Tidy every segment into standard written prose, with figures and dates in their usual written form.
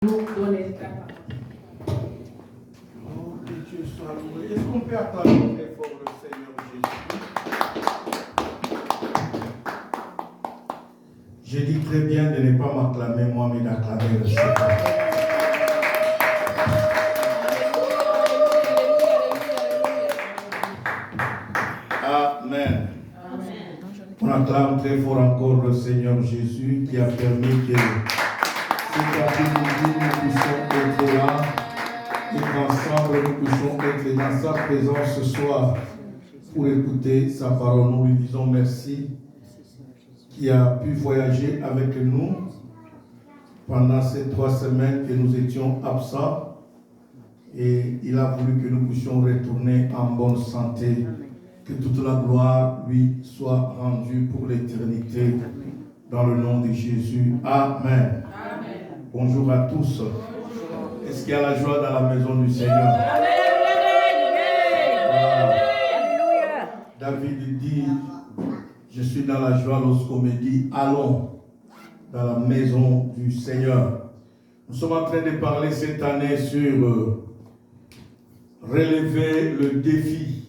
nous donner ta parole. Oh, que Dieu soit loué. Est-ce qu'on peut acclamer très fort le Seigneur Jésus? Je dis très bien de ne pas m'acclamer moi, mais d'acclamer le Seigneur. Amen. On acclame très fort encore le Seigneur Jésus qui a permis que cet après-midi nous puissions être là et qu'ensemble nous puissions être dans sa présence ce soir pour écouter sa parole. Nous lui disons merci qui a pu voyager avec nous pendant ces 3 semaines que nous étions absents et il a voulu que nous puissions retourner en bonne santé. Que toute la gloire lui soit rendue pour l'éternité. Dans le nom de Jésus. Amen. Amen. Bonjour à tous. Est-ce qu'il y a la joie dans la maison du Seigneur? David dit, je suis dans la joie lorsqu'on me dit, allons dans la maison du Seigneur. Nous sommes en train de parler cette année sur relever le défi.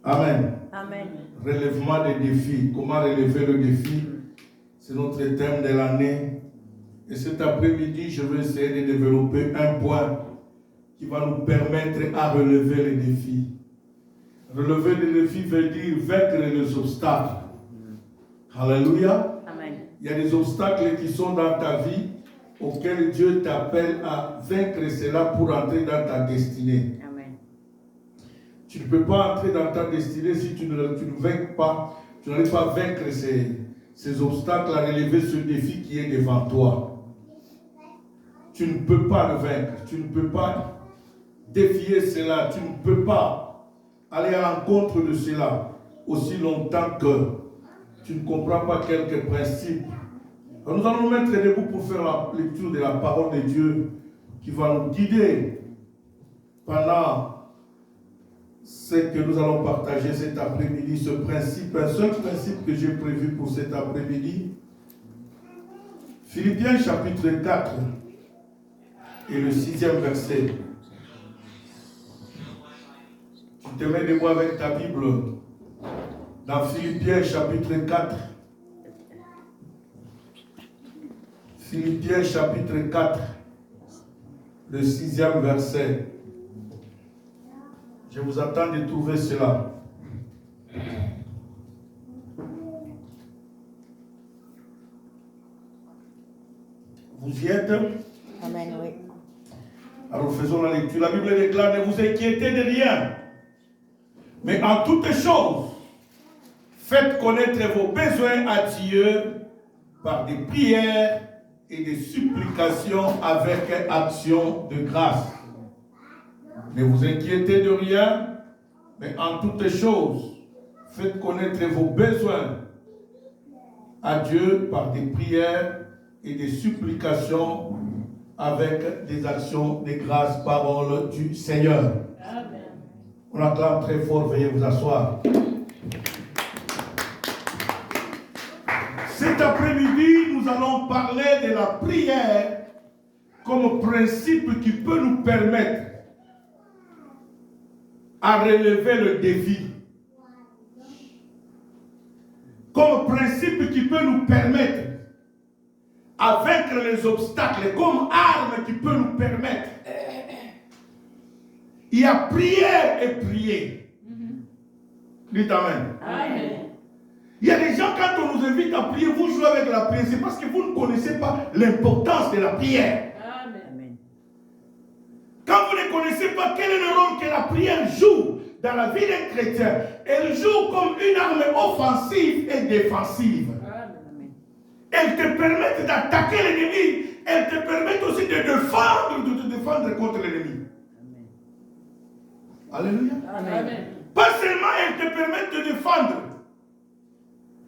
Amen. Amen. Relèvement des défis. Comment relever le défi? C'est notre thème de l'année. Et cet après-midi, je vais essayer de développer un point qui va nous permettre à relever les défis. Relever les défis veut dire vaincre les obstacles. Alléluia. Amen. Il y a des obstacles qui sont dans ta vie auxquels Dieu t'appelle à vaincre cela pour entrer dans ta destinée. Tu ne peux pas entrer dans ta destinée si tu ne vaincres pas, tu n'arrives pas à vaincre ces obstacles, à relever ce défi qui est devant toi. Tu ne peux pas le vaincre, tu ne peux pas défier cela, tu ne peux pas aller à l'encontre de cela aussi longtemps que tu ne comprends pas quelques principes. Alors nous allons nous mettre debout pour faire la lecture de la parole de Dieu qui va nous guider pendant ce que nous allons partager cet après-midi, ce principe, un seul principe que j'ai prévu pour cet après-midi. Philippiens chapitre 4 et le 6e verset. Tu te mets debout avec ta Bible dans Philippiens chapitre 4. Philippiens chapitre 4, le 6e verset. Je vous attends de trouver cela. Vous y êtes? Amen, oui. Alors faisons la lecture. La Bible déclare, ne vous inquiétez de rien. Mais en toutes choses, faites connaître vos besoins à Dieu par des prières et des supplications avec action de grâce. Ne vous inquiétez de rien, mais en toutes choses, faites connaître vos besoins à Dieu par des prières et des supplications avec des actions de grâce, parole du Seigneur. Amen. On acclame très fort, veuillez vous asseoir. Cet après-midi, nous allons parler de la prière comme principe qui peut nous permettre à relever le défi. Comme principe qui peut nous permettre à vaincre les obstacles, comme arme qui peut nous permettre. Il y a prière et prier. Dites Amen. Amen. Il y a des gens, quand on nous invite à prier, vous jouez avec la prière. C'est parce que vous ne connaissez pas l'importance de la prière. Quand vous ne connaissez pas quel est le rôle que la prière joue dans la vie d'un chrétien, elle joue comme une arme offensive et défensive. Amen. Elle te permet d'attaquer l'ennemi. Elle te permet aussi de te défendre contre l'ennemi. Alléluia. Amen. Pas seulement elle te permet de te défendre,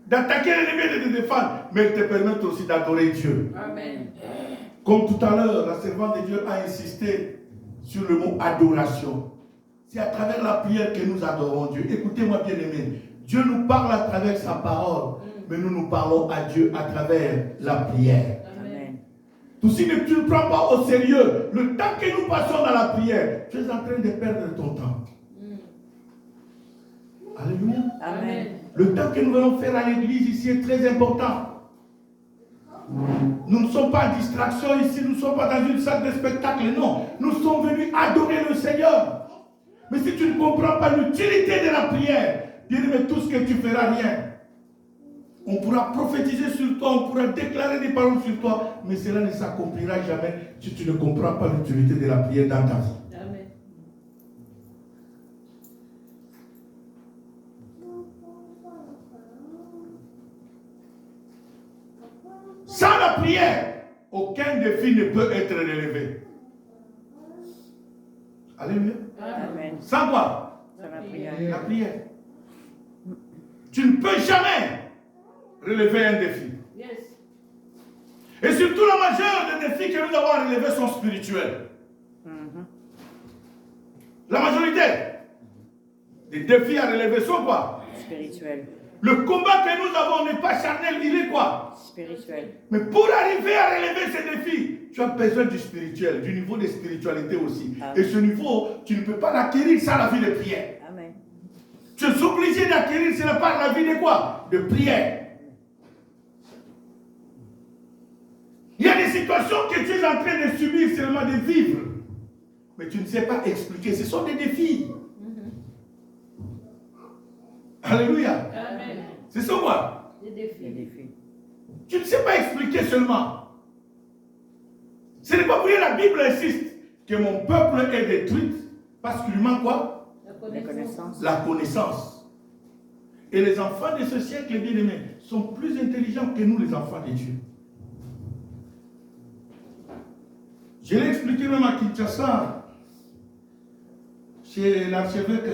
d'attaquer l'ennemi et de te défendre, mais elle te permet aussi d'adorer Dieu. Amen. Comme tout à l'heure, la servante de Dieu a insisté sur le mot adoration. C'est à travers la prière que nous adorons Dieu. Écoutez-moi bien aimé. Dieu nous parle à travers sa parole, mais nous parlons à Dieu à travers la prière. Amen. Si tu ne prends pas au sérieux le temps que nous passons dans la prière, tu es en train de perdre ton temps. Alléluia. Amen. Le temps que nous allons faire à l'église ici est très important. Nous ne sommes pas en distraction ici, nous ne sommes pas dans une salle de spectacle, non. Nous sommes venus adorer le Seigneur. Mais si tu ne comprends pas l'utilité de la prière, dis mais tout ce que tu feras, rien. On pourra prophétiser sur toi, on pourra déclarer des paroles sur toi, mais cela ne s'accomplira jamais si tu ne comprends pas l'utilité de la prière dans ta vie. Amen. Sans la prière, aucun défi ne peut être relevé. Alléluia. Amen. Sans quoi? Sans la prière. La prière. Tu ne peux jamais relever un défi. Yes. Et surtout la majeure des défis que nous avons à relever sont spirituels. La majorité des défis à relever sont quoi? Spirituel. Le combat que nous avons n'est pas charnel, il est quoi? Spirituel. Mais pour arriver à relever ces défis, tu as besoin du spirituel, du niveau de spiritualité aussi. Amen. Et ce niveau, tu ne peux pas l'acquérir sans la vie de prière. Amen. Tu es obligé d'acquérir cela par la vie de quoi? De prière. Il y a des situations que tu es en train de subir seulement de vivre. Mais tu ne sais pas expliquer. Ce sont des défis. Alléluia. Amen. C'est ça quoi? Des Les défis. défis. Tu ne sais pas expliquer seulement. Ce n'est pas pour rien la Bible insiste que mon peuple est détruit parce qu'il lui manque quoi? La connaissance. La connaissance. Et les enfants de ce siècle, bien-aimés, sont plus intelligents que nous, les enfants de Dieu. Je l'ai expliqué même à Kinshasa, chez l'archevêque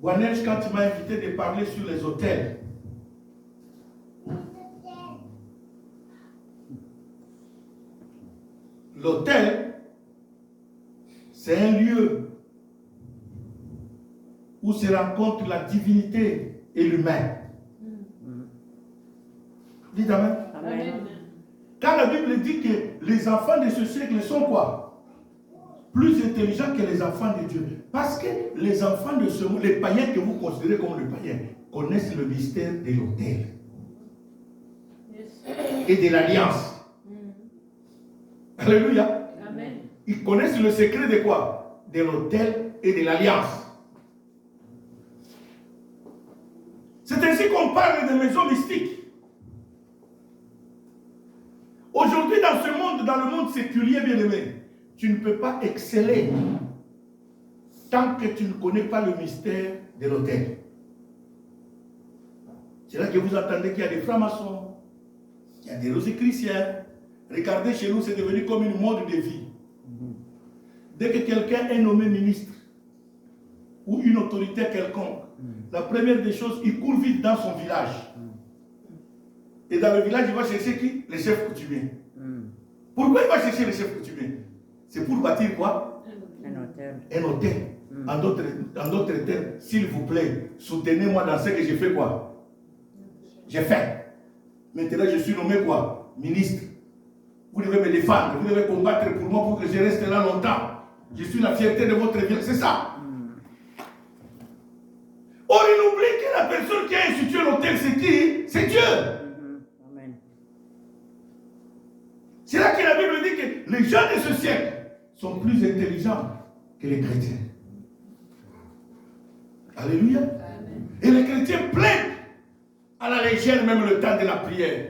Guanèche, quand il m'a invité de parler sur les hôtels. L'hôtel, c'est un lieu où se rencontre la divinité et l'humain. Dites Amen. Amen. Quand la Bible dit que les enfants de ce siècle sont quoi? Plus intelligents que les enfants de Dieu. Parce que les enfants de ce monde, les païens que vous considérez comme les païens, connaissent le mystère de l'autel et de l'alliance. Alléluia. Amen. Ils connaissent le secret de quoi? De l'autel et de l'alliance. C'est ainsi qu'on parle de maisons mystiques. Aujourd'hui, dans ce monde, dans le monde séculier, bien-aimé, tu ne peux pas exceller tant que tu ne connais pas le mystère de l'autel. C'est là que vous entendez qu'il y a des francs-maçons, il y a des rosicruciens. Regardez, chez nous, c'est devenu comme une mode de vie. Dès que quelqu'un est nommé ministre ou une autorité quelconque, la première des choses, il court vite dans son village. Et dans le village, il va chercher qui? Les chefs coutumiers. Pourquoi il va chercher les chefs coutumiers? C'est pour bâtir quoi? Un hôtel. Un hôtel. En d'autres termes, s'il vous plaît, soutenez-moi dans ce que j'ai fait quoi? J'ai fait. Maintenant, je suis nommé quoi? Ministre. Vous devez me défendre, vous devez combattre pour moi pour que je reste là longtemps. Je suis la fierté de votre vie, c'est ça. Or, il oublie que la personne qui a institué l'hôtel, c'est qui? C'est Dieu. Amen. C'est là que la Bible dit que les gens de ce siècle sont plus intelligents que les chrétiens. Alléluia. Amen. Et les chrétiens plaignent à la légère même le temps de la prière.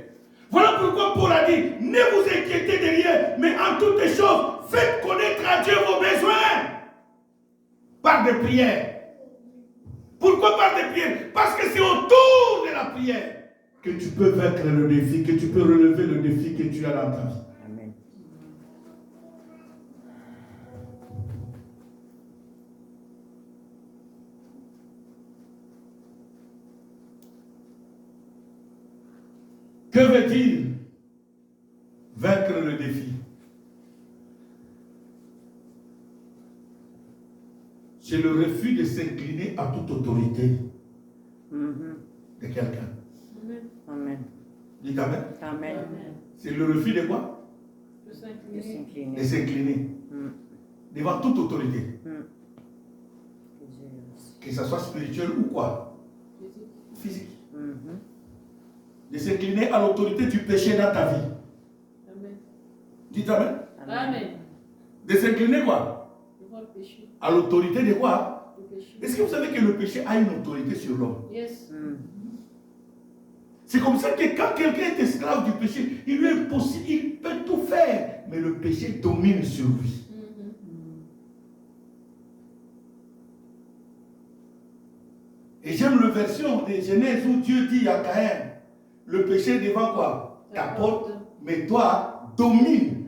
Voilà pourquoi Paul a dit, ne vous inquiétez de rien, mais en toutes choses, faites connaître à Dieu vos besoins par des prières. Pourquoi par des prières? Parce que c'est autour de la prière que tu peux vaincre le défi, que tu peux relever le défi que tu as dans ta vie. Amen. Que veut dire vaincre le défi? C'est le refus de s'incliner à toute autorité de quelqu'un. Amen. Dites Amen. Amen. C'est le refus de quoi? de s'incliner devant toute autorité. Que ce soit spirituel ou quoi? Physique. De s'incliner à l'autorité du péché dans ta vie. Amen. Dites Amen. Amen. De s'incliner quoi? À l'autorité de quoi? Est-ce que vous savez que le péché a une autorité sur l'homme? Yes. C'est comme ça que quand quelqu'un est esclave du péché, il lui est possible, il peut tout faire, mais le péché domine sur lui. Et j'aime le version de Genèse où Dieu dit à Caïn, le péché devant quoi? Ta porte, mais toi, domine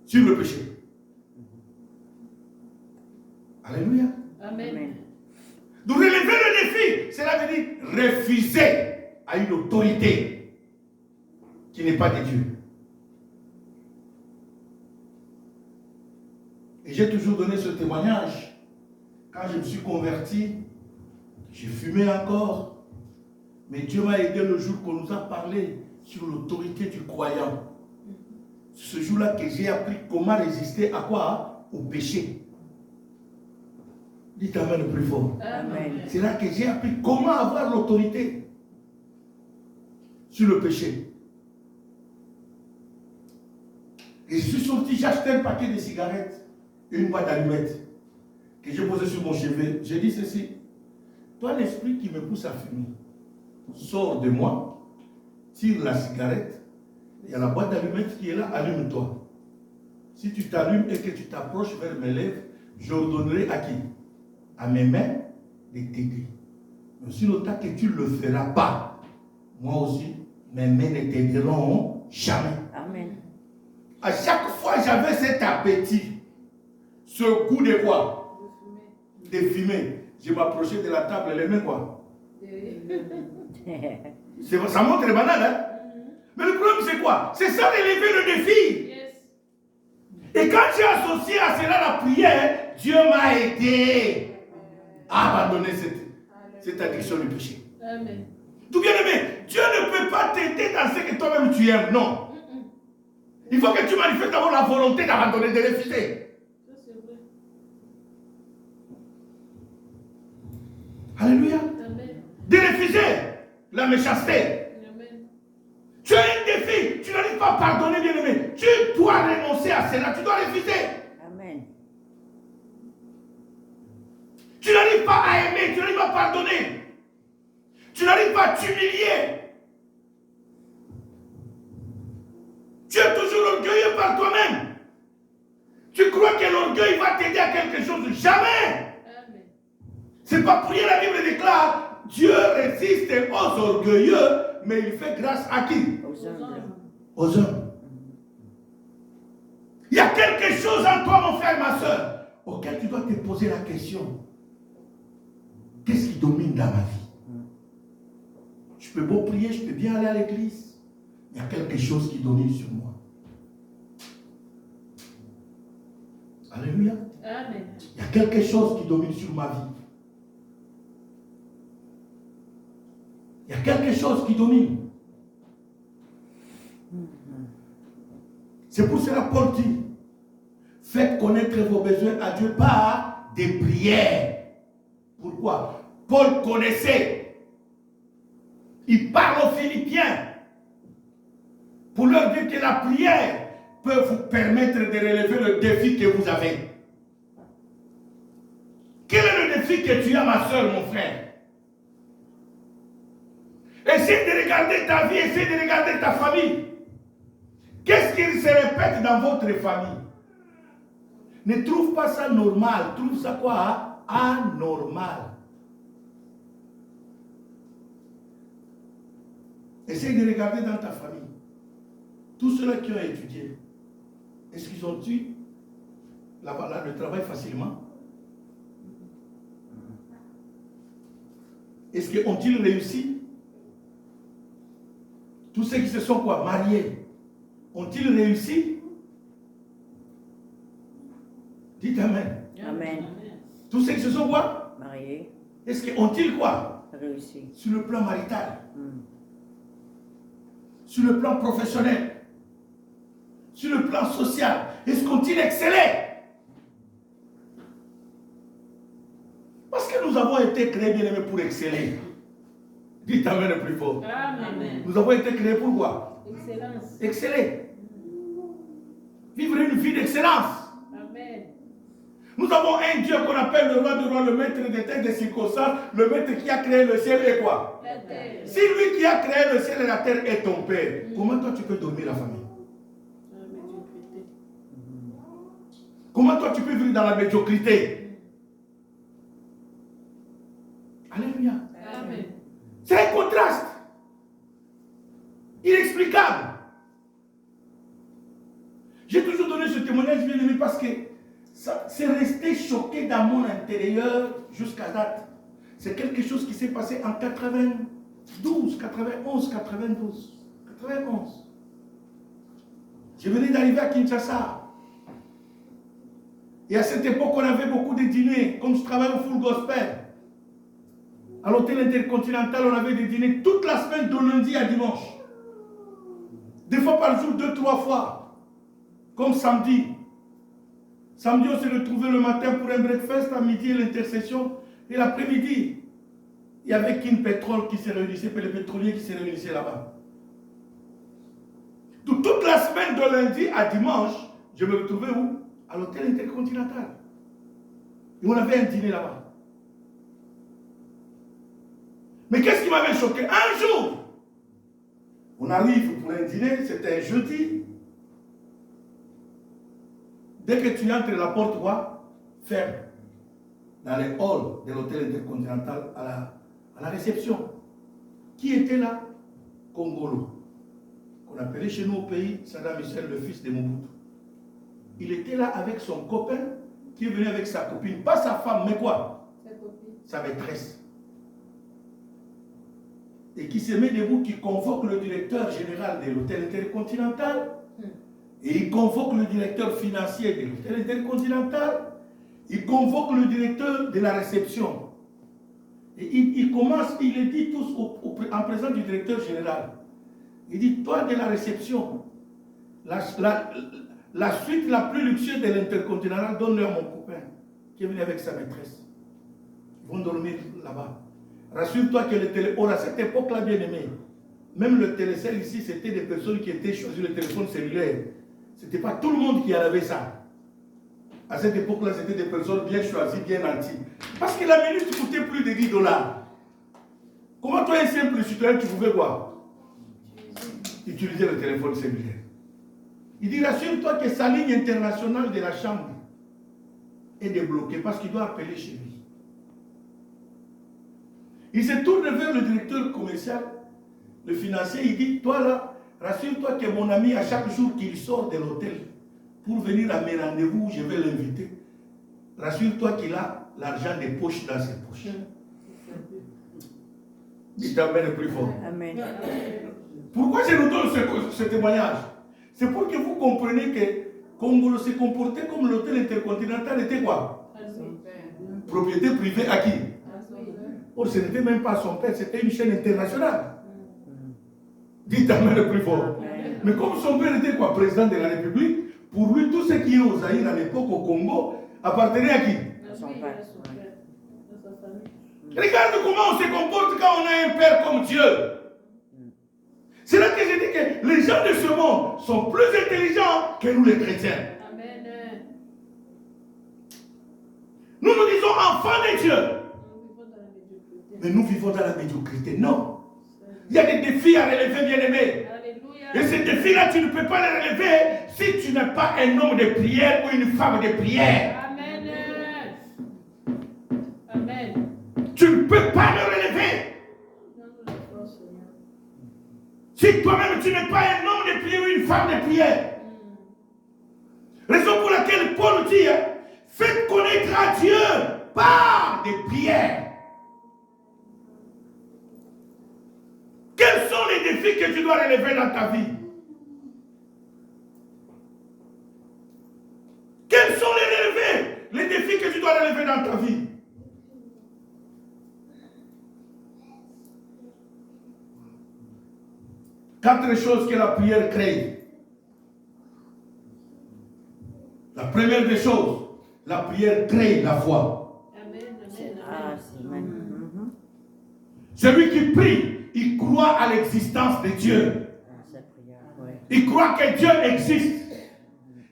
sur le péché. Alléluia. Amen. Donc relever le défi, cela veut dire refuser à une autorité qui n'est pas de Dieu. Et j'ai toujours donné ce témoignage. Quand je me suis converti, j'ai fumé encore. Mais Dieu m'a aidé le jour qu'on nous a parlé sur l'autorité du croyant. Ce jour-là que j'ai appris comment résister à quoi? Au péché. Dites Amen le plus fort. Amen. C'est là que j'ai appris comment avoir l'autorité sur le péché. Et je suis sorti, j'ai acheté un paquet de cigarettes et une boîte d'allumettes que j'ai posé sur mon chevet. J'ai dit ceci: toi, l'esprit qui me pousse à fumer, sors de moi, tire la cigarette, il y a la boîte d'allumettes qui est là, allume-toi. Si tu t'allumes et que tu t'approches vers mes lèvres, j'ordonnerai à qui? À mes mains de t'aider. Mais si longtemps que tu ne le feras pas, moi aussi, mes mains ne t'aideront jamais. Amen. À chaque fois, j'avais cet appétit, ce goût de quoi? De fumer. Je m'approchais de la table, les mains quoi? Ça montre banal, hein? Mais le problème, c'est quoi? C'est ça d'élever le défi. Yes. Et quand j'ai associé à cela la prière, Dieu m'a aidé à abandonner cette addiction du péché. Amen. Tout bien aimé, Dieu ne peut pas t'aider dans ce que toi-même tu aimes, non. Il faut que tu manifestes d'abord la volonté d'abandonner, de refuser. Ça, c'est vrai. Alléluia. Amen. De refuser la méchanceté. Amen. Tu as un défi, tu n'arrives pas à pardonner, bien aimé. Tu dois renoncer à cela, tu dois refuser. Amen. Tu n'arrives pas à aimer, tu n'arrives pas à pardonner. Tu n'arrives pas à t'humilier. Tu es toujours orgueilleux par toi-même. Tu crois que l'orgueil va t'aider à quelque chose? Jamais. Amen. C'est pas pour rien la Bible déclare Dieu résiste aux orgueilleux, mais il fait grâce à qui? Aux humbles. Aux hommes. Il y a quelque chose en toi, mon frère, ma soeur, auquel tu dois te poser la question. Qu'est-ce qui domine dans ma vie? Je peux beau prier, je peux bien aller à l'église. Il y a quelque chose qui domine sur moi. Alléluia. Amen. Il y a quelque chose qui domine sur ma vie. Il y a quelque chose qui domine. C'est pour cela Paul dit, faites connaître vos besoins à Dieu par des prières. Pourquoi? Paul connaissait. Il parle aux Philippiens pour leur dire que la prière peut vous permettre de relever le défi que vous avez. Quel est le défi que tu as, ma soeur, mon frère? Essaye de regarder ta vie, essaye de regarder ta famille. Qu'est-ce qui se répète dans votre famille? Ne trouve pas ça normal, trouve ça quoi? Anormal. Essaye de regarder dans ta famille. Tous ceux-là qui ont étudié, est-ce qu'ils ont eu le travail facilement? Est-ce qu'ils ont-ils réussi? Tous ceux qui se sont quoi? Mariés, ont-ils réussi? Dites Amen. Amen. Tous ceux qui se sont quoi? Mariés. Est-ce qu'ils ont-ils quoi? Réussi. Sur le plan marital, sur le plan professionnel, sur le plan social, est-ce qu'on-t-il excellé? Parce que nous avons été créés, bien aimés, pour exceller. Dites Amen le plus fort. Amen. Nous avons été créés pour quoi? Excellence. Exceller. Vivre une vie d'excellence. Amen. Nous avons un Dieu qu'on appelle le roi de rois, le maître des têtes des circonstances, le maître qui a créé le ciel et quoi? La terre. Si lui qui a créé le ciel et la terre est ton père, comment toi tu peux dormir la famille? La médiocrité. Comment toi tu peux vivre dans la médiocrité? Alléluia. Amen. C'est un contraste. Inexplicable. J'ai toujours donné ce témoignage, bien aimé, parce que c'est resté choqué dans mon intérieur jusqu'à date. C'est quelque chose qui s'est passé en 92, 91, 92. 91. Je venais d'arriver à Kinshasa. Et à cette époque, on avait beaucoup de dîners. Comme je travaille au Full Gospel, à l'hôtel Intercontinental, on avait des dîners toute la semaine, de lundi à dimanche. Des fois par jour, 2-3 fois. Comme samedi. Samedi, on s'est retrouvés le matin pour un breakfast, à midi l'intercession. Et l'après-midi, il y avait Kin Pétrole qui se réunissait, puis les pétroliers qui se réunissaient là-bas. Toute la semaine, de lundi à dimanche, je me retrouvais où? À l'hôtel Intercontinental. Et on avait un dîner là-bas. Mais qu'est-ce qui m'avait choqué? Un jour, on arrive pour un dîner, c'était un jeudi. Dès que tu entres, la porte va ferme. Dans les halls de l'hôtel Intercontinental à la réception. Qui était là? Congolo. Qu'on appelait chez nous au pays Saddam Hussein, le fils de Mobutu. Il était là avec son copain qui est venu avec sa copine. Pas sa femme, mais quoi? Sa copine. Sa maîtresse. Et qui se met debout, qui convoque le directeur général de l'hôtel Intercontinental. Et il convoque le directeur financier de l'hôtel Intercontinental. Il convoque le directeur de la réception. Et il commence, il les dit tous en présence du directeur général. Il dit, toi de la réception, la suite la plus luxueuse de l'Intercontinental, donne-le à mon copain, qui est venu avec sa maîtresse. Ils vont dormir là-bas. Rassure-toi que le téléphone, à cette époque-là, bien aimé, même le télécell ici, c'était des personnes qui étaient choisies le téléphone cellulaire. Ce n'était pas tout le monde qui en avait ça. À cette époque-là, c'était des personnes bien choisies, bien nanties. Parce que la minute coûtait plus de $10. Comment toi, un simple citoyen, tu pouvais quoi? Utiliser le téléphone cellulaire. Il dit, rassure-toi que sa ligne internationale de la chambre est débloquée parce qu'il doit appeler chez lui. Il se tourne vers le directeur commercial, le financier, il dit, toi là, rassure-toi que mon ami, à chaque jour qu'il sort de l'hôtel, pour venir à mes rendez-vous où je vais l'inviter, rassure-toi qu'il a l'argent des poches dans ses poches. Dites Amen le plus fort. Amen. Pourquoi je nous donne ce témoignage? C'est pour que vous compreniez que Congolo se comportait comme l'hôtel Intercontinental était quoi? Propriété privée à qui? Or, ce n'était même pas son père, c'était une chaîne internationale. Dites Amen le plus fort. Mais comme son père était quoi? Président de la République, pour lui, tout ce qui est au Zaïre à l'époque, au Congo, appartenait à qui? Son père. Regarde comment on se comporte quand on a un père comme Dieu. C'est là que je dis que les gens de ce monde sont plus intelligents que nous les chrétiens. Amen. Nous nous disons enfants de Dieu. Nous vivons dans la médiocrité. Mais nous vivons dans la médiocrité. Non. Il y a des défis à relever, bien-aimés. Alléluia. Et ces défis-là, tu ne peux pas les relever si tu n'es pas un homme de prière ou une femme de prière. Amen. Amen. Tu ne peux pas le relever. Si toi-même tu n'es pas un homme de prière ou une femme de prière. Raison pour laquelle Paul dit, faites connaître à Dieu par des prières. Quels sont les défis que tu dois relever dans ta vie? Quels sont les défis que tu dois relever dans ta vie? Quatre choses que la prière crée. La première des choses, la prière crée la foi. Amen. Amen. Ah, Amen. c'est amen. Mhm. Celui qui prie, il croit à l'existence de Dieu. Ah, cette prière, oui. Il croit que Dieu existe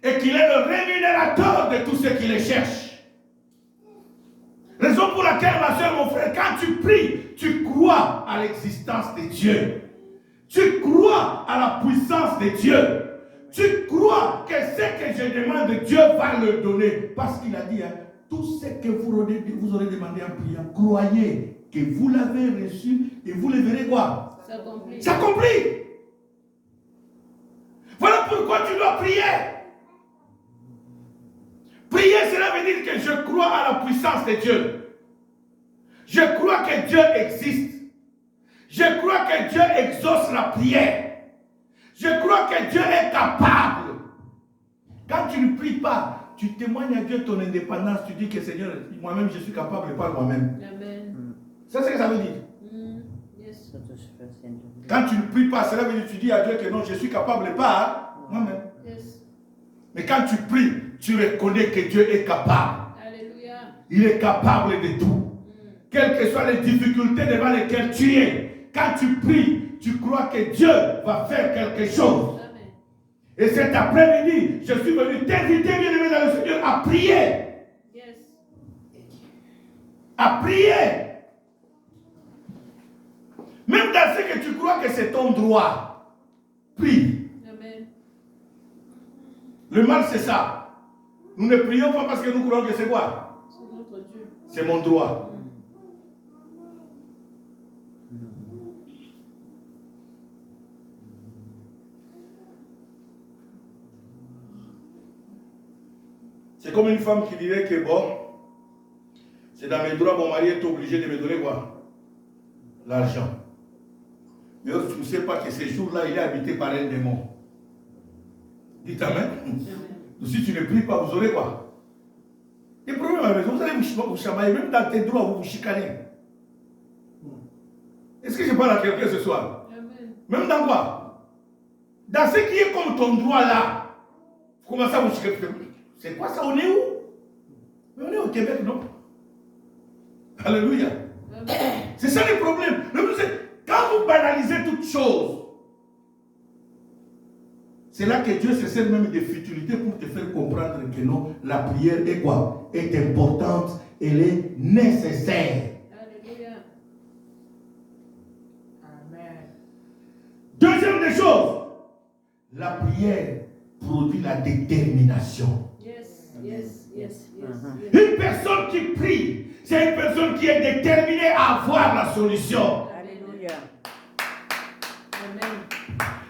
et qu'il est le rémunérateur de tous ceux qui le cherchent. Raison pour laquelle, ma soeur, mon frère, quand tu pries, tu crois à l'existence de Dieu. Tu crois à la puissance de Dieu. Tu crois que ce que je demande, Dieu va le donner. Parce qu'il a dit, hein, tout ce que vous aurez demandé en priant, croyez que vous l'avez reçu et vous le verrez quoi? S'accomplit. S'accomplit. Voilà pourquoi tu dois prier. Prier, cela veut dire que je crois à la puissance de Dieu. Je crois que Dieu existe. Je crois que Dieu exauce la prière. Je crois que Dieu est capable. Quand tu ne pries pas, tu témoignes à Dieu ton indépendance. Tu dis que Seigneur, moi-même je suis capable par moi-même. Amen. C'est ce que ça veut dire. Yes. Ça te suffit, Seigneur. Quand tu ne pries pas, cela veut dire que tu dis à Dieu que non, je suis capable par moi-même. Yes. Mais quand tu pries, tu reconnais que Dieu est capable. Alléluia. Il est capable de tout. Quelles que soient les difficultés devant lesquelles tu es, quand tu pries, tu crois que Dieu va faire quelque chose. Amen. Et cet après-midi, je suis venu t'inviter, bien-aimé dans le Seigneur, à prier. Yes. À prier. Même dans ce que tu crois que c'est ton droit, prie. Amen. Le mal, c'est ça. Nous ne prions pas parce que nous croyons que c'est quoi? C'est notre Dieu. C'est mon droit. C'est comme une femme qui dirait que bon, c'est dans mes droits, mon mari est obligé de me donner quoi? L'argent. Mais tu ne sais pas que ces jours-là, il est habité par un démon. Dites Amen. Donc, si tu ne pries pas, vous aurez quoi? Des problèmes à la maison, vous allez vous chamailler, même dans tes droits, vous vous chicanez. Est-ce que je parle à quelqu'un ce soir? Amen. Même dans quoi? Dans ce qui est comme ton droit là, vous commencez à vous chicaner. C'est quoi ça? On est où? Mais on est au Québec, non? Alléluia. Amen. C'est ça le problème. Quand vous banalisez toutes choses, c'est là que Dieu se sert même des futilités pour te faire comprendre que non, la prière est quoi? Est importante, elle est nécessaire. Alléluia. Amen. Deuxième des choses, la prière produit la détermination. Yes. Yes. Yes. Yes. Une personne qui prie, c'est une personne qui est déterminée à avoir la solution. Alléluia. Amen.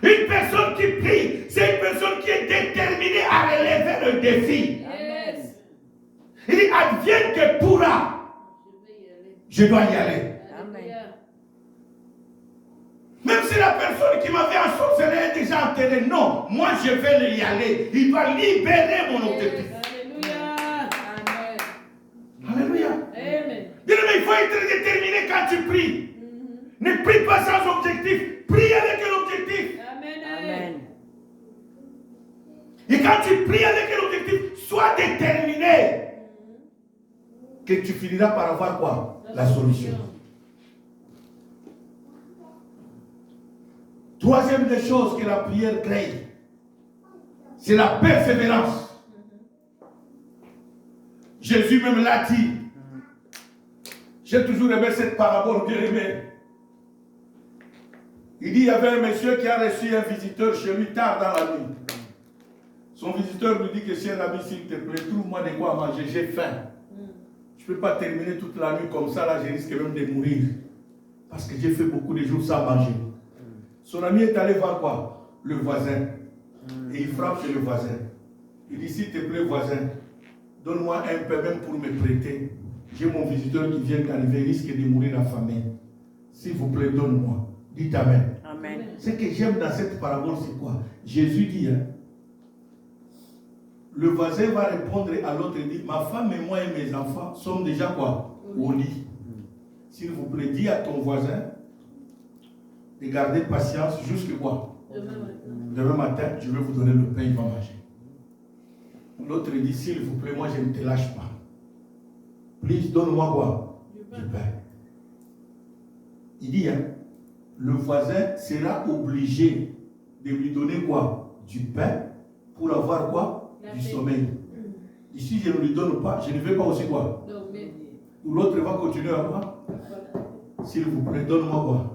Une personne qui prie, c'est une personne qui est déterminée à relever le défi. Yes. Il dit, advienne que pourra, Je vais y aller. je dois y aller. Alléluia. Même si la personne qui m'avait ensorcelé est déjà enterrée, non, moi je vais y aller. Il doit libérer mon objectif. Alléluia. Amen. Alléluia. Amen. Bien-aimé, il faut être déterminé quand tu pries. Ne prie pas sans objectif, prie avec un objectif. Amen. Amen. Et quand tu pries avec un objectif, sois déterminé que tu finiras par avoir quoi? La solution. Troisième des choses que la prière crée, c'est la persévérance. Jésus même l'a dit. J'ai toujours aimé cette parabole, bien aimé. Il dit, il y avait un monsieur qui a reçu un visiteur chez lui tard dans la nuit. Son visiteur lui dit que cher ami, s'il te plaît, trouve-moi de quoi manger, j'ai faim. Je ne peux pas terminer toute la nuit comme ça, là je risque même de mourir. Parce que j'ai fait beaucoup de jours sans manger. Son ami est allé voir quoi? Le voisin. Et il frappe chez le voisin. Il dit, s'il te plaît voisin, donne-moi un peu même pour me prêter. J'ai mon visiteur qui vient d'arriver, il risque de mourir affamé. S'il vous plaît, donne-moi. Dites Amen. Amen. Ce que j'aime dans cette parabole, c'est quoi? Jésus dit, hein, le voisin va répondre à l'autre et dit, ma femme et moi et mes enfants sommes déjà quoi? Au lit. S'il vous plaît, dis à ton voisin de garder patience jusqu'à quoi? Demain matin. Demain matin, je vais vous donner le pain, il va manger. L'autre dit, s'il vous plaît, moi je ne te lâche pas. Please, donne-moi quoi? Du pain. Il dit, hein, le voisin sera obligé de lui donner quoi? Du pain pour avoir quoi? Du sommeil. Ici, je ne lui donne pas, je ne vais pas aussi quoi? L'autre va continuer à quoi? S'il vous plaît, donne-moi quoi?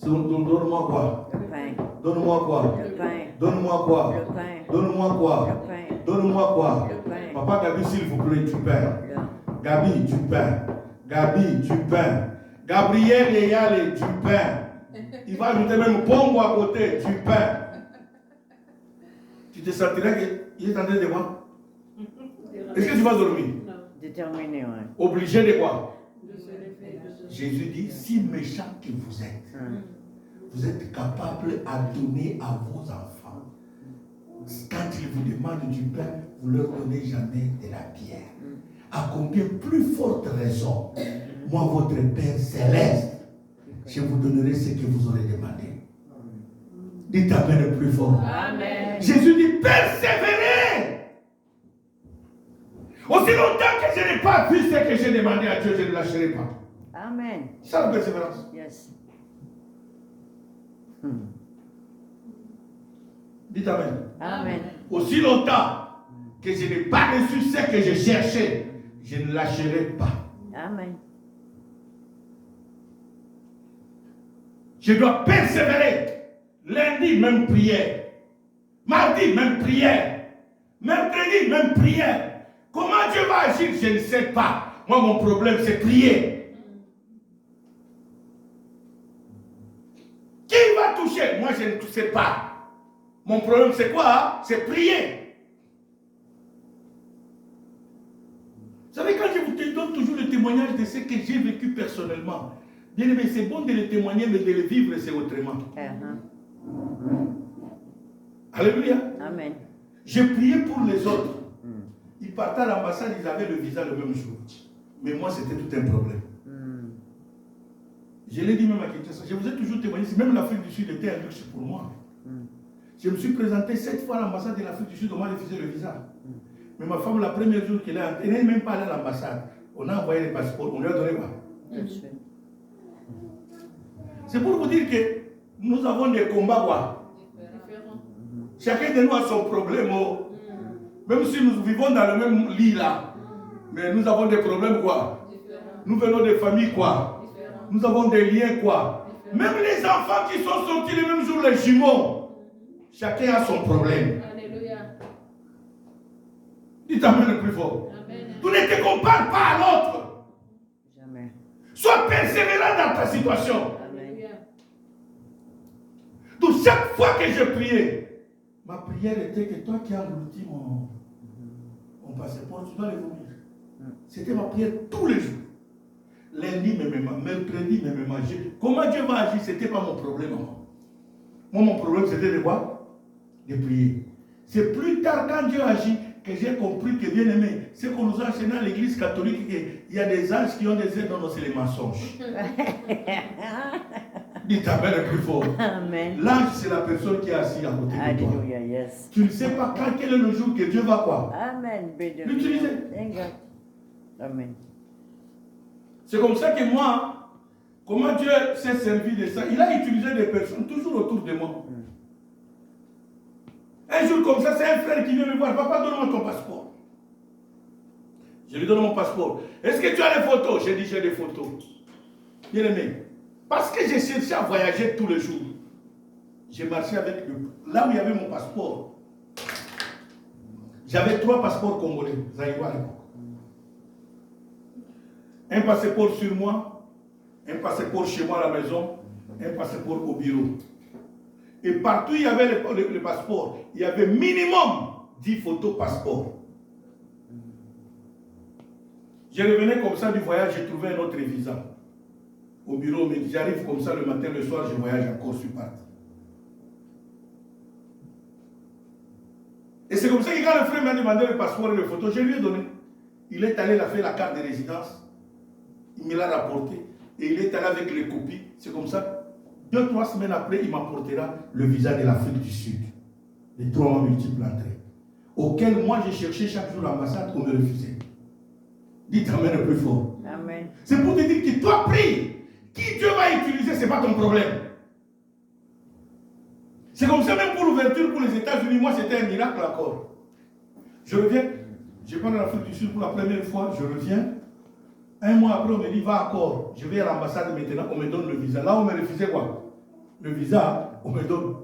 Donne-moi quoi? Le pain. Donne-moi quoi? Le pain. Donne-moi quoi? Le pain. Donne-moi quoi? Le pain. Donne-moi quoi? Le pain. Papa Gabi, s'il vous plaît, du pain. Le- Gabi, du pain. Gabi, du pain. Gabriel et Yale, du pain. Il va ajouter même Bongo à côté, du pain. Tu te sentirais qu'il est en train de voir? Est-ce que tu vas dormir? Déterminé, ouais. Obligé de quoi? Jésus dit, si méchant que vous êtes capable à donner à vos enfants. Quand ils vous demandent du pain, vous ne leur donnez jamais de la pierre. À combien plus forte raison, moi, votre Père céleste, je vous donnerai ce que vous aurez demandé. Dites Amen le plus fort. Amen. Jésus dit, persévérez. Aussi longtemps que je n'ai pas vu ce que j'ai demandé à Dieu, je ne lâcherai pas. Amen. C'est ça la persévérance. Yes. Dites Amen. Amen. Aussi longtemps que je n'ai pas reçu ce que je cherchais, je ne lâcherai pas. Amen. Je dois persévérer. Lundi, même prière. Mardi, même prière. Mercredi, même prière. Comment Dieu va agir, je ne sais pas. Moi, mon problème, c'est prier. Qui va toucher? Moi, je ne sais pas. Mon problème, c'est quoi? C'est prier. Vous savez, quand je vous donne toujours le témoignage de ce que j'ai vécu personnellement, bien aimé, c'est bon de le témoigner, mais de le vivre, c'est autrement. Alléluia. Amen. J'ai prié pour les autres. Ils partaient à l'ambassade, ils avaient le visa le même jour. Mais moi, c'était tout un problème. Je l'ai dit même à Kinshasa. Je vous ai toujours témoigné, même l'Afrique du Sud était un luxe pour moi. Je me suis présenté 7 fois à l'ambassade de l'Afrique du Sud, on m'a refusé le visa. Mais ma femme, la première jour qu'elle est entrée, elle n'est même pas allée à l'ambassade. On a envoyé les passeports, on lui a donné quoi? C'est pour vous dire que nous avons des combats quoi? Chacun de nous a son problème. Même si nous vivons dans le même lit là, mais nous avons des problèmes quoi? Nous venons de familles quoi? Nous avons des liens quoi? Même les enfants qui sont sortis le même jour, les jumeaux, chacun a son problème. Alléluia. Dites Amen le plus fort. Amen. Tu ne te compares pas à l'autre. Jamais. Sois persévérant dans ta situation. Alléluia. Donc chaque fois que je priais, ma prière était que toi qui as englouti mon passeport, tu dois le vomir. C'était ma prière tous les jours. Lundi, même, mercredi, même. Comment Dieu va agir, ce n'était pas mon problème. Moi, mon problème, c'était de quoi? De prier. C'est plus tard, quand Dieu agit, que j'ai compris que, bien aimé, c'est qu'on nous a enseigné à l'église catholique qu'il y a des anges qui ont des ailes, non, c'est les mensonges. Dites Amen le plus fort. Amen. L'ange, c'est la personne qui est assise à côté de toi. Alléluia, yes. Tu ne sais pas quand, quel est le jour que Dieu va quoi? Amen. L'utiliser. Thank God. Amen. C'est comme ça que moi, comment Dieu s'est servi de ça, il a utilisé des personnes toujours autour de moi. Un jour comme ça, c'est un frère qui vient me voir. Papa, donne-moi ton passeport. Je lui donne mon passeport. Est-ce que tu as des photos? J'ai dit, j'ai des photos. Bien aimé. Parce que j'ai cherché à voyager tous les jours. J'ai marché avec là où il y avait mon passeport. J'avais 3 passeports congolais, Zaïwa à l'époque. Un passeport sur moi, un passeport chez moi à la maison, un passeport au bureau. Et partout où il y avait le passeport, il y avait minimum 10 photos passeport. Je revenais comme ça du voyage, j'ai trouvé un autre visa au bureau, mais j'arrive comme ça le matin, le soir, je voyage encore, je suis parti. Et c'est comme ça que quand le frère m'a demandé le passeport et les photos, je lui ai donné. Il est allé, il a fait la carte de résidence, il me l'a rapporté, et il est allé avec les copies. C'est comme ça. 2-3 semaines après, il m'apportera le visa de l'Afrique du Sud. Les 3 mois multiples entrées. auquel moi j'ai cherché chaque jour l'ambassade, on me refusait. Dites Amen le plus fort. Amen. C'est pour te dire que toi prie. Qui Dieu va utiliser, ce n'est pas ton problème. C'est comme ça même pour l'ouverture pour les États-Unis. Moi, c'était un miracle encore. Je reviens, je pars en Afrique du Sud pour la première fois, je reviens. Un mois après, on me dit, va encore. Je vais à l'ambassade maintenant, on me donne le visa. Là, on me refusait quoi? Le visa, on me donne.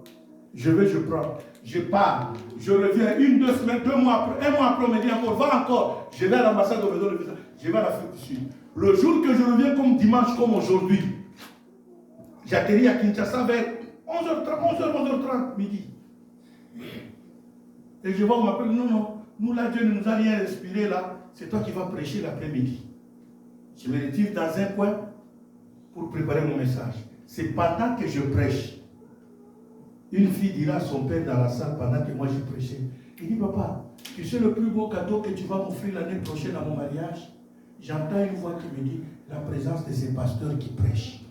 Je vais, je prends. Je pars. Je reviens 1, 2 semaines, 2 mois après. Un mois après, on me dit encore, va encore. Je vais à l'ambassade, on me donne le visa. Je vais à l'Afrique du Sud. Le jour que je reviens comme dimanche, comme aujourd'hui, j'atterris à Kinshasa vers 11h30, midi. Et je vois, on m'appelle, non, nous là, Dieu ne nous a rien inspiré là. C'est toi qui vas prêcher l'après-midi. Je me retire dans un coin pour préparer mon message. C'est pendant que je prêche. Une fille dira à son père dans la salle pendant que moi je prêchais. Il dit, papa, tu sais le plus beau cadeau que tu vas m'offrir l'année prochaine à mon mariage? J'entends une voix qui me dit, la présence de ces pasteurs qui prêchent.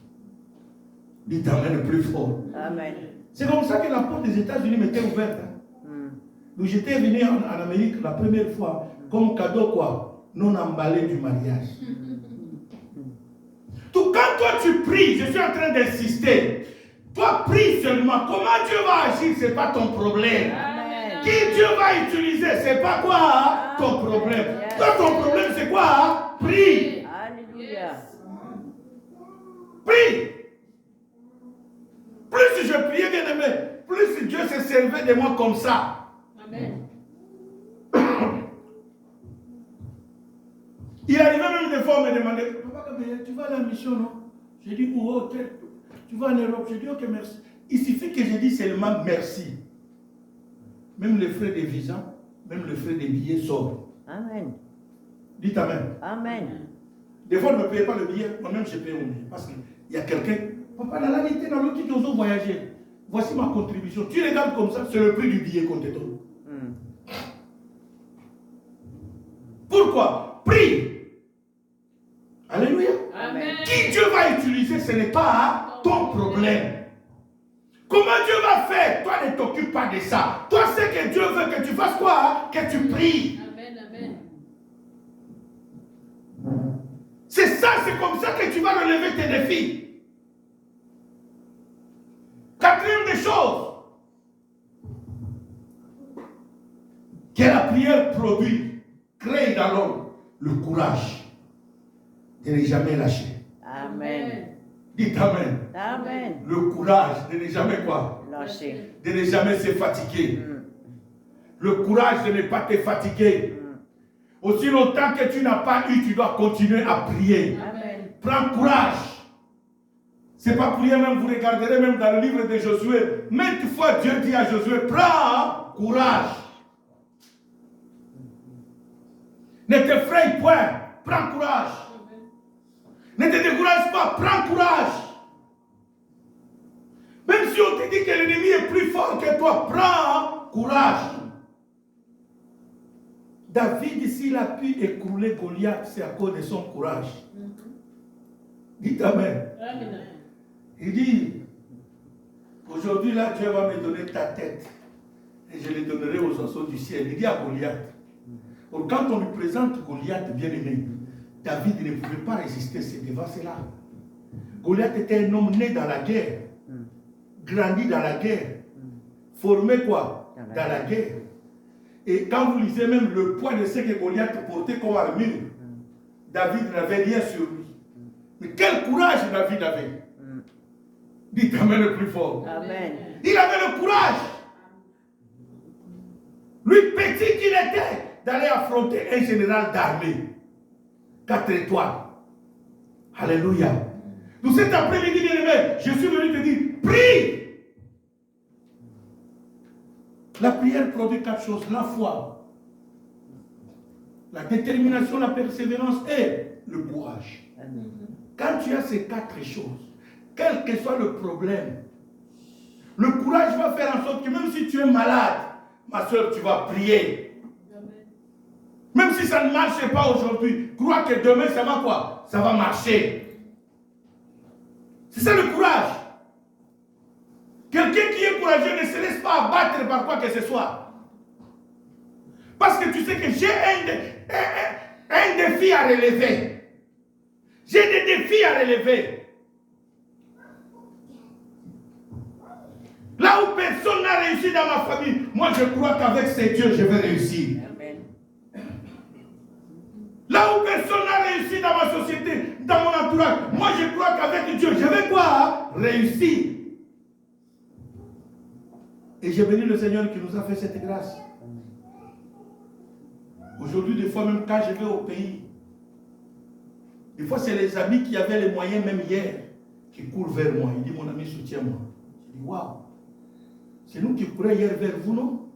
Dites Amen le plus fort. Amen. C'est comme ça que la porte des États-Unis m'était ouverte. Donc j'étais venu en Amérique la première fois, comme cadeau quoi? Non emballé du mariage. Tout quand toi tu pries, je suis en train d'insister. Toi prie seulement. Comment Dieu va agir, ce n'est pas ton problème. Amen. Qui Dieu va utiliser, ce n'est pas quoi ton problème. Toi ton problème c'est quoi? Prie. Alléluia. Prie. Plus je priais, bien aimé, plus Dieu se servait de moi comme ça. Amen. Il arrivait même des fois, on me demandait, papa, tu vas à la mission, non? J'ai dit, oh, tu vas en Europe? J'ai dit, ok, merci. Il suffit que je dise seulement merci. Même les frais de visa, même les frais des billets sortent. Amen. Dites Amen. Amen. Des fois, ne me payez pas le billet, moi-même je paye mon billet. Parce qu'il y a quelqu'un, papa, dans la vérité, dans l'autre qui ose voyager. Voici ma contribution. Tu regardes comme ça, c'est le prix du billet qu'on te donne. Pourquoi? Prie. Alléluia. Amen. Qui Dieu va utiliser, ce n'est pas ton problème. Comment Dieu va faire? Toi, ne t'occupe pas de ça. Toi, c'est que Dieu veut que tu fasses quoi? Que tu pries. Amen. Amen. C'est ça, c'est comme ça que tu vas relever tes défis. Quatrième des choses que la prière produit, crée dans l'homme le courage de ne jamais lâcher. Amen. Dites Amen. Amen. Le courage de ne jamais quoi? Lâcher. De ne jamais se fatiguer. Le courage de ne pas te fatiguer. Aussi longtemps que tu n'as pas eu, tu dois continuer à prier. Amen. Prends courage. C'est pas prier même, vous regarderez même dans le livre de Josué. Maintes fois Dieu dit à Josué, prends courage. Ne t'effraie point, prends courage. Ne te décourage pas, prends courage. Même si on te dit que l'ennemi est plus fort que toi, prends courage. David, s'il a pu écrouler Goliath, c'est à cause de son courage. Dites Amen. Amen. Il dit, aujourd'hui là, Dieu va me donner ta tête et je les donnerai aux oiseaux du ciel. Il dit à Goliath. Donc, quand on lui présente Goliath bien aimé, David ne pouvait pas résister devant cela. Goliath était un homme né dans la guerre, grandi dans la guerre, formé quoi? Dans la guerre. Et quand vous lisez même le poids de ce que Goliath portait comme armure, David n'avait rien sur lui. Mais quel courage David avait. Dites Amen le plus fort. Amen. Il avait le courage. Lui, petit qu'il était, d'aller affronter un général d'armée. 4 étoiles. Alléluia. Donc cet après-midi, bien aimé, je suis venu te dire, prie. La prière produit 4 choses. La foi, la détermination, la persévérance et le courage. Amen. Quand tu as ces 4 choses, quel que soit le problème, le courage va faire en sorte que même si tu es malade, ma soeur, tu vas prier. Même si ça ne marche pas aujourd'hui, crois que demain ça va quoi? Ça va marcher. C'est ça le courage. Quelqu'un qui est courageux ne se laisse pas abattre par quoi que ce soit. Parce que tu sais que j'ai un défi à relever. J'ai des défis à relever. Là où personne n'a réussi dans ma famille, moi je crois qu'avec ces dieux, je vais réussir. Amen. Là où personne n'a réussi dans ma société, dans mon entourage, moi je crois qu'avec Dieu, je vais quoi? Réussir. Et j'ai béni le Seigneur qui nous a fait cette grâce. Aujourd'hui, des fois, même quand je vais au pays, des fois, c'est les amis qui avaient les moyens, même hier, qui courent vers moi. Il dit, mon ami, soutiens-moi. Je dis, waouh. C'est nous qui courions hier vers vous, non?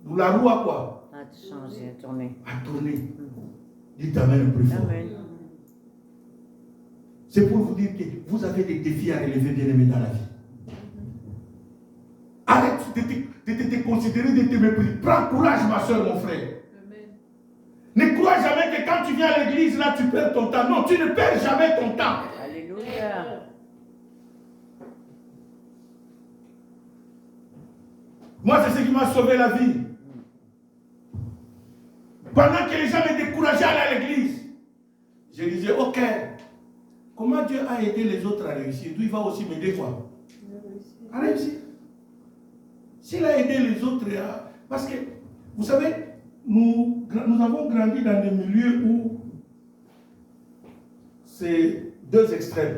Nous, la roue à quoi? À changer, à tourner. À tourner. Dites Amen le plus fort. Amen. C'est pour vous dire que vous avez des défis à relever, bien aimés, dans la vie. Arrête de te considérer, de te mépriser. Prends courage, ma soeur, mon frère. Amen. Ne crois jamais que quand tu viens à l'église, là, tu perds ton temps. Non, tu ne perds jamais ton temps. Alléluia. Moi, c'est ce qui m'a sauvé la vie. Pendant que les gens me décourageaient à aller à l'église, je disais, ok, comment Dieu a aidé les autres à réussir? D'où il va aussi m'aider quoi? À réussir. S'il a aidé les autres à... Parce que, vous savez, nous avons grandi dans des milieux où c'est deux extrêmes.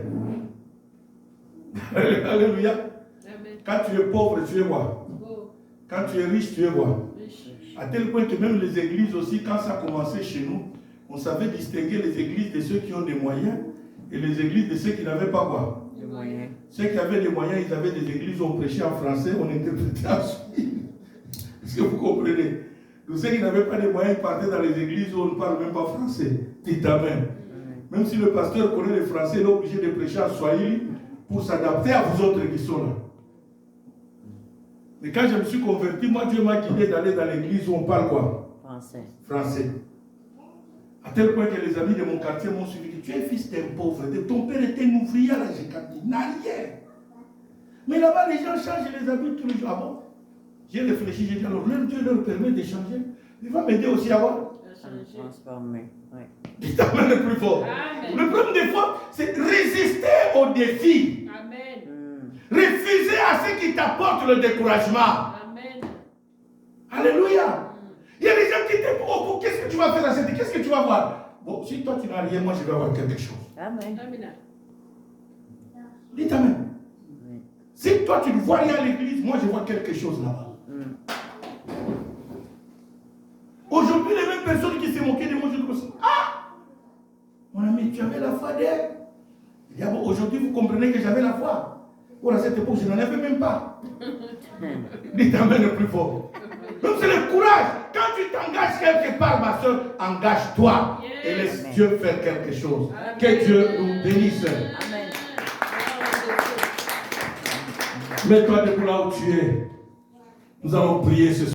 Alléluia. Amen. Quand tu es pauvre, tu es quoi? Oh, Quand tu es riche, tu es quoi? riche. À tel point que même les églises aussi, quand ça commençait chez nous, on savait distinguer les églises de ceux qui ont des moyens et les églises de ceux qui n'avaient pas quoi? Des moyens. Ceux qui avaient des moyens, ils avaient des églises où on prêchait en français, on interprétait en swahili. Est-ce que vous comprenez? Donc ceux qui n'avaient pas de moyens, ils partaient dans les églises où on ne parle même pas français. Dites Amen. Même si le pasteur connaît le français, il est obligé de prêcher en swahili pour s'adapter à vous autres qui sont là. Mais quand je me suis converti, moi Dieu m'a guidé d'aller dans l'église où on parle quoi? Français. Français. À tel point que les amis de mon quartier m'ont suivi. Tu es fils d'un pauvre. Ton père était un ouvrier à la Gécati. Il n'a rien. Mais là-bas, les gens changent les habits tous les jours. Ah bon? J'ai réfléchi, j'ai dit alors, leur Dieu leur permet de changer. Il va m'aider aussi à voir. Transformer. Oui. Dites Amen le plus fort. Amen. Le problème des fois, c'est résister au défi. Amen. Refuser à ce qui t'apporte le découragement. Amen. Alléluia. Il y a des gens qui disent, oh, qu'est-ce que tu vas faire à cette vie? Qu'est-ce que tu vas voir? Bon, si toi tu n'as rien, moi je vais avoir quelque chose. Amen. Amen. Dites Amen. Oui. Si toi tu ne vois rien à l'église, moi je vois quelque chose là-bas. Aujourd'hui, les mêmes personnes qui se moquaient de moi, je dis, ah, mon ami, tu avais la foi d'elle. Il dit, ah bon, aujourd'hui vous comprenez que j'avais la foi. Pour à cette époque, je n'en avais même pas. Dites Amen le plus fort. Donc c'est le courage. Quand tu t'engages quelque part, ma soeur, engage-toi et laisse Dieu faire quelque chose. Amen. Que Dieu nous bénisse. Amen. Mets-toi debout là où tu es. Nous allons prier ce soir.